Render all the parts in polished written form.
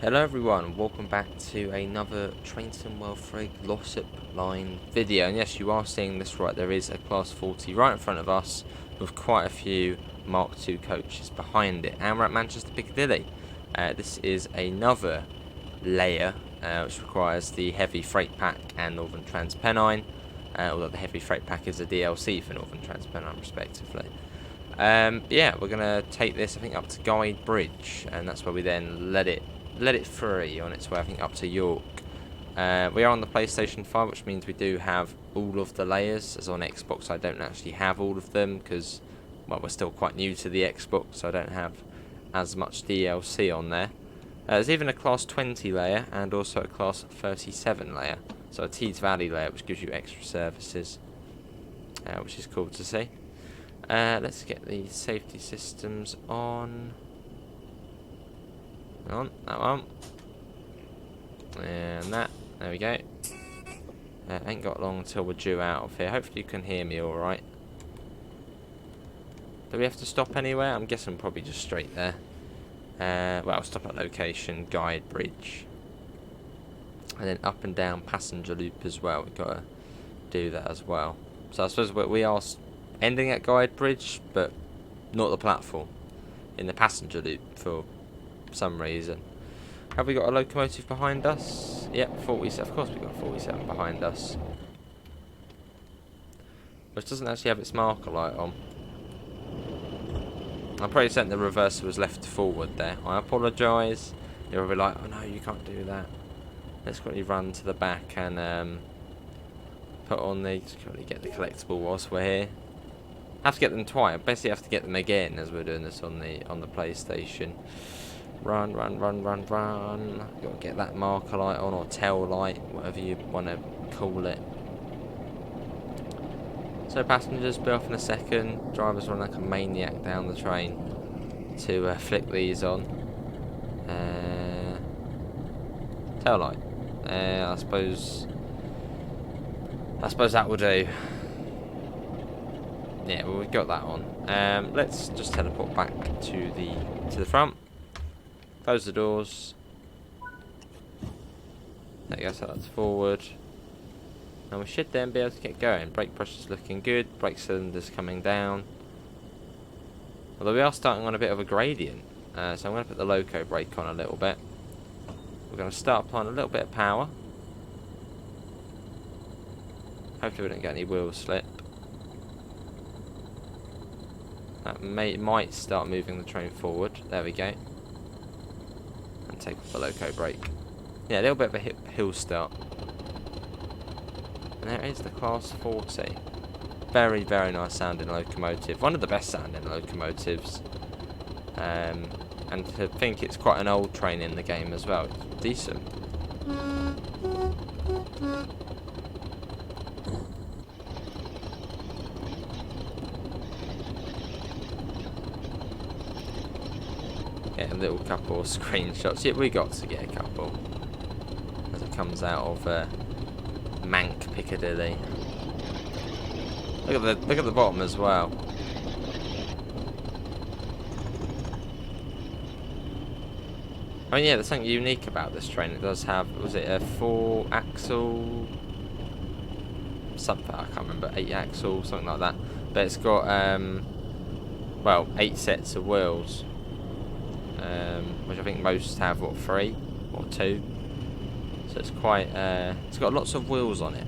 Hello everyone, welcome back to another Train Sim World 3 Glossop line video. And yes, you are seeing this right, there is a Class 40 right in front of us with quite a few Mark II coaches behind it. And we're at Manchester Piccadilly. This is another layer which requires the heavy freight pack and Northern Transpennine, although the heavy freight pack is a DLC for Northern Transpennine respectively. Yeah, we're going to take this, I think, up to Guide Bridge, and that's where we then let it free on its way, I think, up to York. We are on the PlayStation 5, which means we do have all of the layers, as on Xbox I don't actually have all of them, because, well, we're still quite new to the Xbox, so I don't have as much DLC on there. There's even a Class 20 layer, and also a Class 37 layer, so a Tees Valley layer, which gives you extra services, which is cool to see. Let's get the safety systems on. On that one. And that. There we go. Ain't got long until we're due out of here. Hopefully you can hear me alright. Do we have to stop anywhere? I'm guessing probably just straight there. Well, stop at location, Guide Bridge. And then up and down passenger loop as well. We've got to do that as well. So I suppose we are ending at Guide Bridge, but not the platform. In the passenger loop for some reason. Have we got a locomotive behind us? Yep, 47. Of course we've got 47 behind us. Which doesn't actually have its marker light on. I'm pretty certain the reverser was left forward there. I apologise. You'll be like, oh no, you can't do that. Let's quickly run to the back and put on the... quickly get the collectible whilst we're here. Have to get them twice. Basically have to get them again as we're doing this on the PlayStation. Run. Got to get that marker light on, or tail light, whatever you want to call it. So passengers, be off in a second. Drivers run like a maniac down the train to flick these on. Tail light. I suppose that will do. Yeah, well, we've got that on. Let's just teleport back to the front. Close the doors. There you go, so that's forward. And we should then be able to get going. Brake pressure's looking good. Brake cylinder's coming down. Although we are starting on a bit of a gradient. So I'm going to put the loco brake on a little bit. We're going to start applying a little bit of power. Hopefully we don't get any wheel slip. That might start moving the train forward. There we go. And take off the loco brake. Yeah, a little bit of a hill start. And there is the Class 40. Very, very nice sounding locomotive. One of the best sounding locomotives. And to think it's quite an old train in the game as well. It's decent. Get a little couple of screenshots. Yeah, we got to get a couple as it comes out of Mank Piccadilly. Look at the bottom as well. I mean, yeah, there's something unique about this train. It does have, was it a 4-axle something? I can't remember, 8-axle, something like that. But it's got well, 8 sets of wheels. Which I think most have, what, 3 or 2. So it's quite, it's got lots of wheels on it.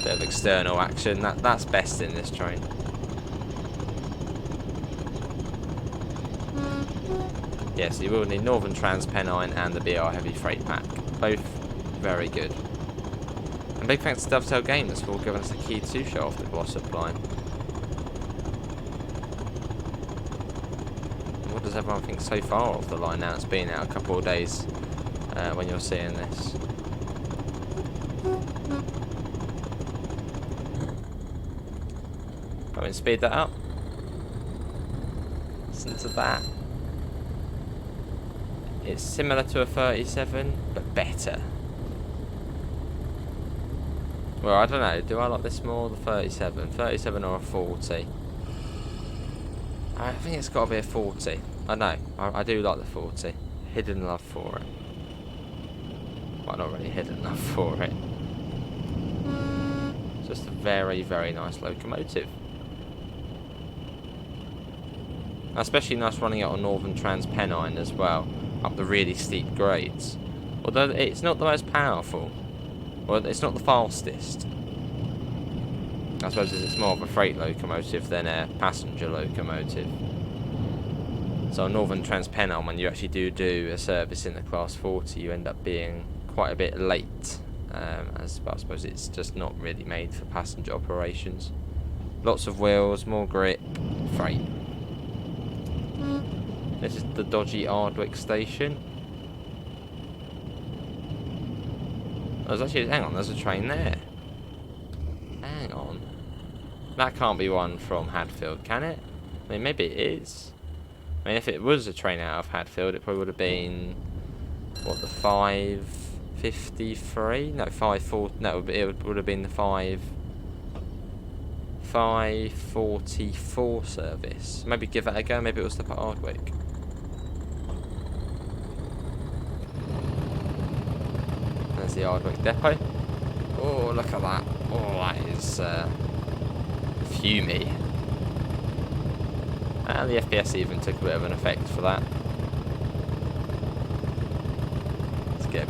Bit of external action, that's best in this train. Yes, you will need Northern Transpennine and the BR Heavy Freight Pack. Both very good. And big thanks to Dovetail Gamers for giving us a key to show off the Glossop line. What does everyone think so far of the line now? It's been out a couple of days when you're seeing this. Go and speed that up. Listen to that. It's similar to a 37, but better. Well, I don't know. Do I like this more, the 37? 37 or a 40? I think it's got to be a 40. I know. I do like the 40. Hidden love for it. Well, not really hidden love for it. It's just a very, very nice locomotive. Especially nice running it on Northern Transpennine as well, up the really steep grades. Although it's not the most powerful. Well, it's not the fastest. I suppose it's more of a freight locomotive than a passenger locomotive. So on Northern Transpennine, when you actually do a service in the Class 40, you end up being quite a bit late. I suppose it's just not really made for passenger operations. Lots of wheels, more grip, freight. This is the dodgy Ardwick station. There's actually, hang on, there's a train there. Hang on. That can't be one from Hadfield, can it? I mean, maybe it is. I mean, if it was a train out of Hadfield, it probably would have been, what, the 553? No, 540. No, it would have been the 544 service. Maybe give that a go. Maybe it was the Ardwick. There's the Ardwick depot. Oh, look at that. Oh, that is fumey. And the FPS even took a bit of an effect for that. Let's get.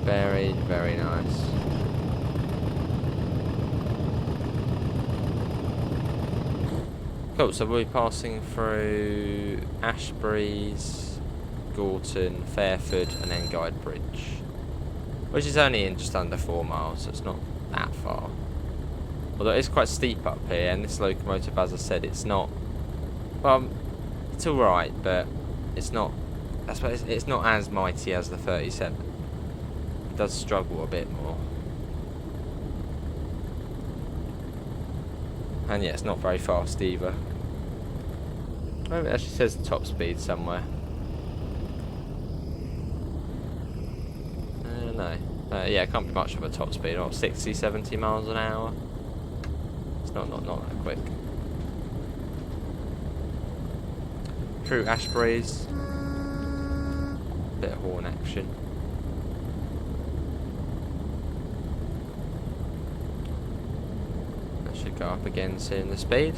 Very, very nice. Cool, so we'll be passing through Ashbury's, Gorton, Fairford and then Guide Bridge. Which is only in just under 4 miles, so it's not that far. Although it's quite steep up here, and this locomotive, as I said, it's not... Well, it's alright, but it's not... I suppose it's not as mighty as the 37. It does struggle a bit more. And yeah, it's not very fast either. Oh, it actually says the top speed somewhere. No. Yeah, it can't be much of a top speed. Or 60, 70 miles an hour. It's not that quick. Through Ashbury's. Bit of horn action. That should go up again soon, the speed.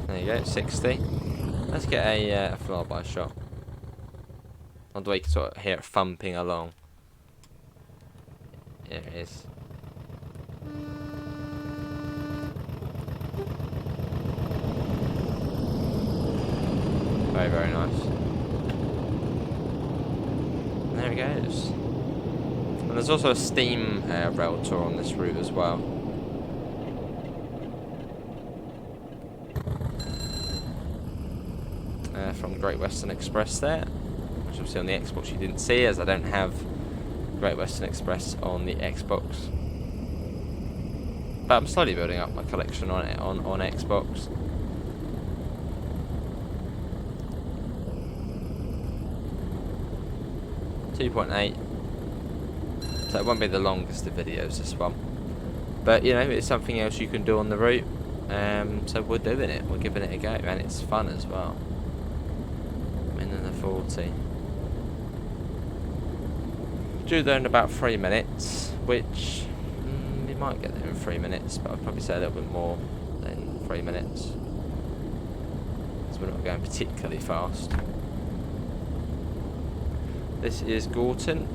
There you go, 60. Let's get a flyby shot. Although you can sort of hear it thumping along. Here it is. Very, very nice. And there it goes. And there's also a steam rail tour on this route as well. From Great Western Express there. Which obviously on the Xbox you didn't see, as I don't have Great Western Express on the Xbox. But I'm slowly building up my collection on it on Xbox. .8. So it won't be the longest of videos, this one. But you know, it's something else you can do on the route. So we're doing it. We're giving it a go, and it's fun as well. In the 40. Due there in about 3 minutes, which we might get there in 3 minutes, but I'd probably say a little bit more than 3 minutes, because we're not going particularly fast. This is Gorton.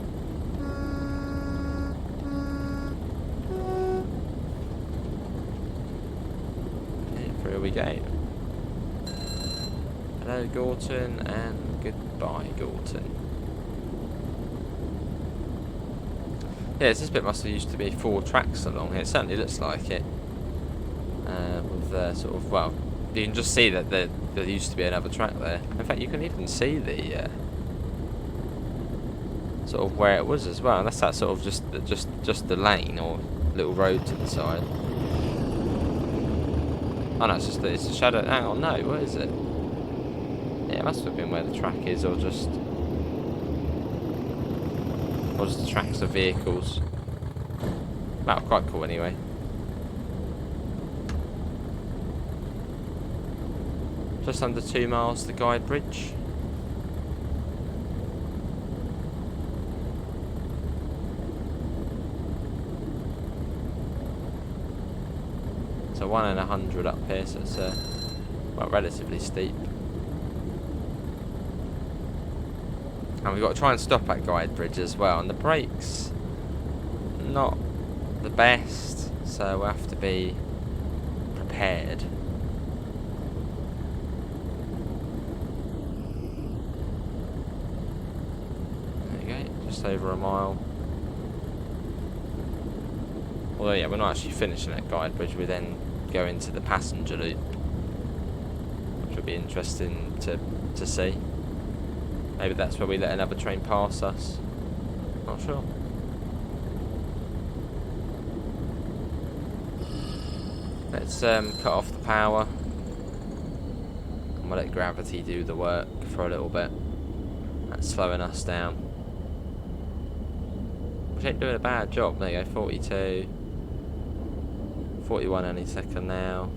And through we go. Hello Gorton, and goodbye Gorton. Yeah, this bit must have used to be 4 tracks along here. It certainly looks like it. With sort of, well, you can just see that there used to be another track there. In fact, you can even see the sort of where it was as well. And that's that sort of just the lane or little road to the side. Oh no, it's a shadow. Hang on, no, what is it? Yeah, it must have been where the track is, or or just the tracks of vehicles. Wow, quite cool anyway. Just under 2 miles to Guide Bridge. So 1 in 100 up here, so it's well, relatively steep. And we've got to try and stop at Guide Bridge as well. And the brakes, not the best, so we'll have to be prepared. There you go, just over a mile. Although yeah, we're not actually finishing at Guide Bridge, we then go into the passenger loop, which will be interesting to see. Maybe that's where we let another train pass us. Not sure. Let's cut off the power. And we'll let gravity do the work for a little bit. That's slowing us down. Which ain't doing a bad job. There you go, 42. 41 any second now.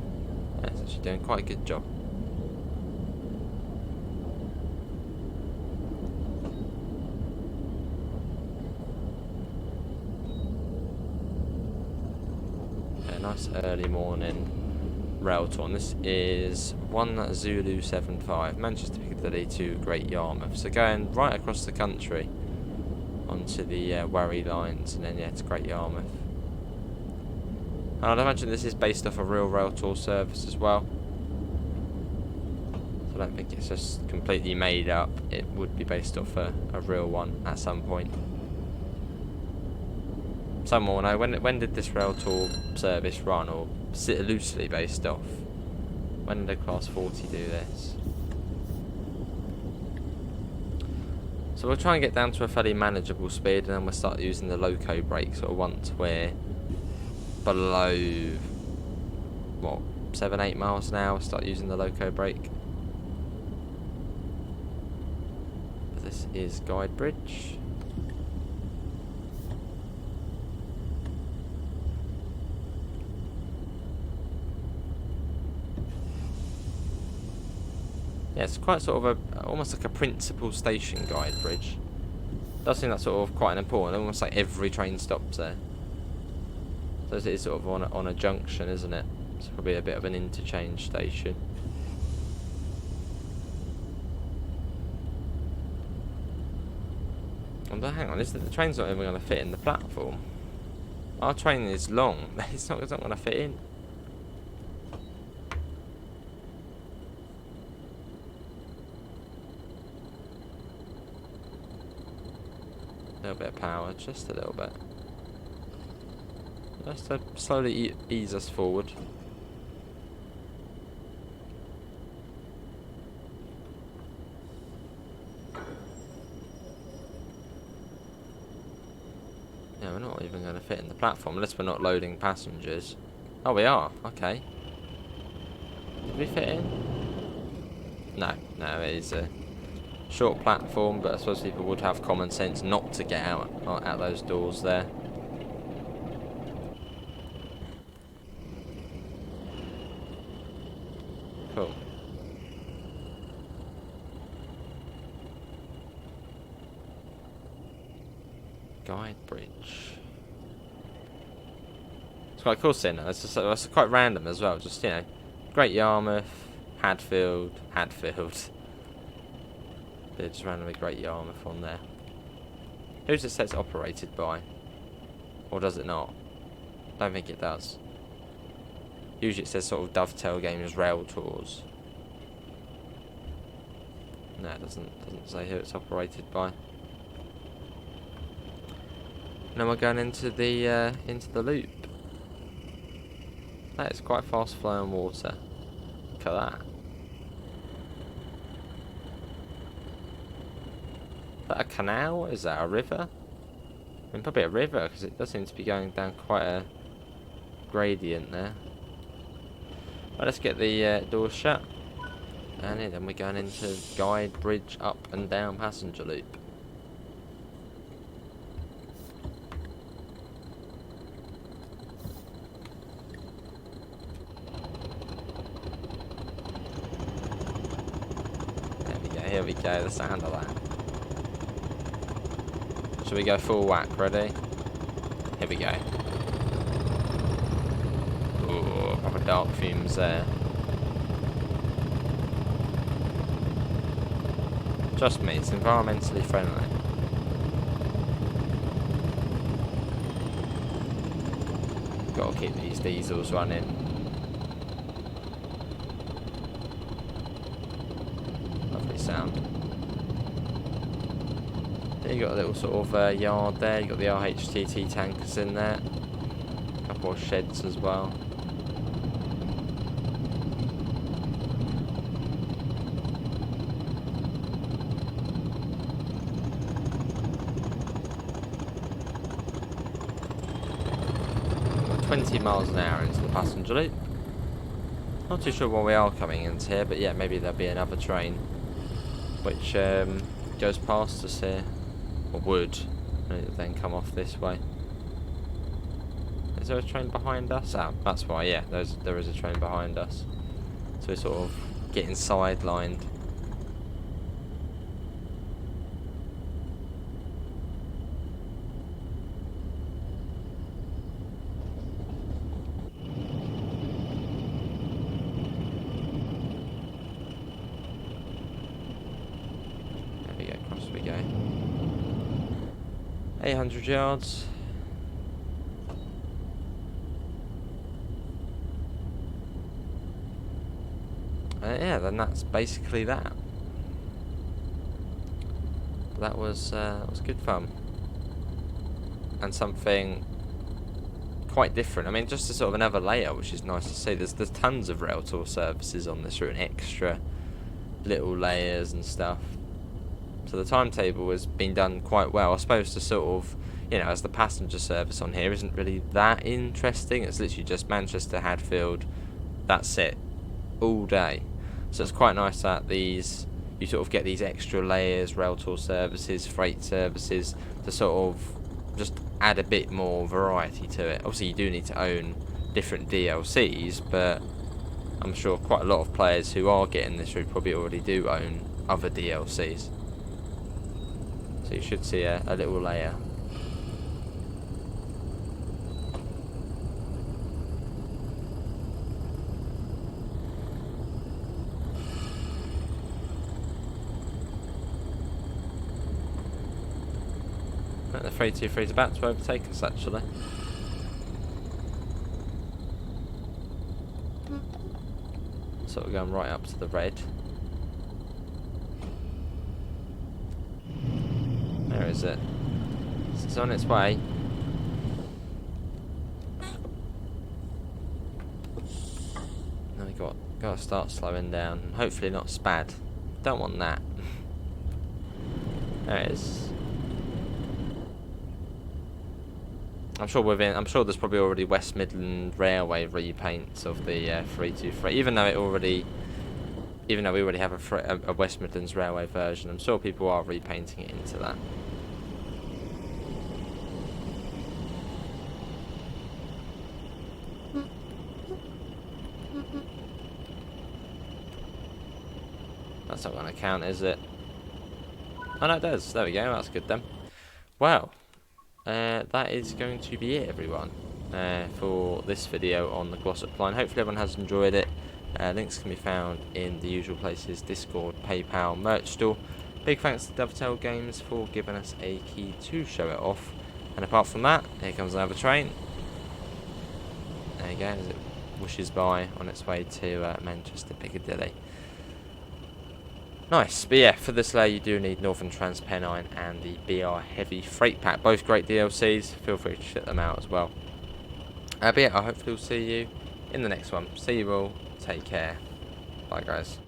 Yeah, it's actually doing quite a good job. Nice early morning rail tour. And this is 1 Zulu 75, Manchester Piccadilly to Great Yarmouth. So going right across the country onto the Warry lines, and then yeah, to Great Yarmouth. And I'd imagine this is based off a real rail tour service as well. So I don't think it's just completely made up. It would be based off a real one at some point. Someone will know, when did this rail tour service run, or sit loosely based off? When did a Class 40 do this? So we'll try and get down to a fairly manageable speed, and then we'll start using the loco brake sort of once we're below, what, 7-8 miles an hour, start using the loco brake. This is Guide Bridge. Yeah, it's quite sort of almost like a principal station, Guide Bridge. Does seem that sort of quite important. Almost like every train stops there. So it's sort of on a junction, isn't it? It's probably a bit of an interchange station. But hang on, the train's not even going to fit in the platform. Our train is long. It's not going to fit in. A little bit of power, just a little bit. Just to slowly ease us forward. Yeah, we're not even going to fit in the platform unless we're not loading passengers. Oh, we are. Okay. Did we fit in? No, it is a short platform, but I suppose people would have common sense not to get out at those doors there. Cool. Guide Bridge. It's quite cool seeing that. It's quite random as well. Just, you know, Great Yarmouth, Hadfield. They just randomly Great Yarmouth on there. Who does it say it's operated by? Or does it not? Don't think it does. Usually it says sort of Dovetail Games rail tours. No, it doesn't say who it's operated by. Now we're going into the loop. That is quite fast flowing water. Look at that. Is that a canal? Is that a river? I mean, probably a river, because it does seem to be going down quite a gradient there. Well, let's get the doors shut. And then we're going into Guide Bridge up and down passenger loop. here we go. The sound of that. Shall we go full whack? Ready? Here we go. Ooh, proper dark fumes there. Trust me, it's environmentally friendly. Got to keep these diesels running. Lovely sound. You got a little sort of yard there. You got the RHTT tankers in there. A couple of sheds as well. Got 20 miles an hour into the passenger loop. Not too sure why we are coming into here, but yeah, maybe there'll be another train which goes past us here. Or would, and it'll then come off this way. Is there a train behind us? Ah, that's why, yeah, there is a train behind us. So we're sort of getting sidelined. There we go, across we go. 800 yards. Yeah, then that's basically that. That was good fun. And something quite different. I mean, just a sort of another layer, which is nice to see. There's tons of rail tour services on this route, and extra little layers and stuff. So the timetable has been done quite well. I suppose to sort of, you know, as the passenger service on here isn't really that interesting. It's literally just Manchester, Hadfield, that's it, all day. So it's quite nice that you sort of get these extra layers, rail tour services, freight services, to sort of just add a bit more variety to it. Obviously you do need to own different DLCs, but I'm sure quite a lot of players who are getting this route probably already do own other DLCs. So you should see a little layer. The 323 is about to overtake us actually. So we're going right up to the red. Where is it? It's on its way. Now we got to start slowing down. Hopefully not spad. Don't want that. There it is. I'm sure there's probably already West Midland Railway repaints of the 323. Even though we already have a West Midlands Railway version, I'm sure people are repainting it into that. That's not going to count, is it? Oh no, it does. There we go. That's good then. Well, that is going to be it, everyone, for this video on the Glossop line. Hopefully everyone has enjoyed it. Links can be found in the usual places: Discord, PayPal, merch store. Big thanks to Dovetail Games for giving us a key to show it off. And apart from that, here comes another train. There you go, as it whooshes by on its way to Manchester Piccadilly. Nice, but yeah, for this layer you do need Northern Transpennine and the BR Heavy Freight Pack. Both great DLCs, feel free to check them out as well. But yeah, I hopefully will see you in the next one. See you all, take care, bye guys.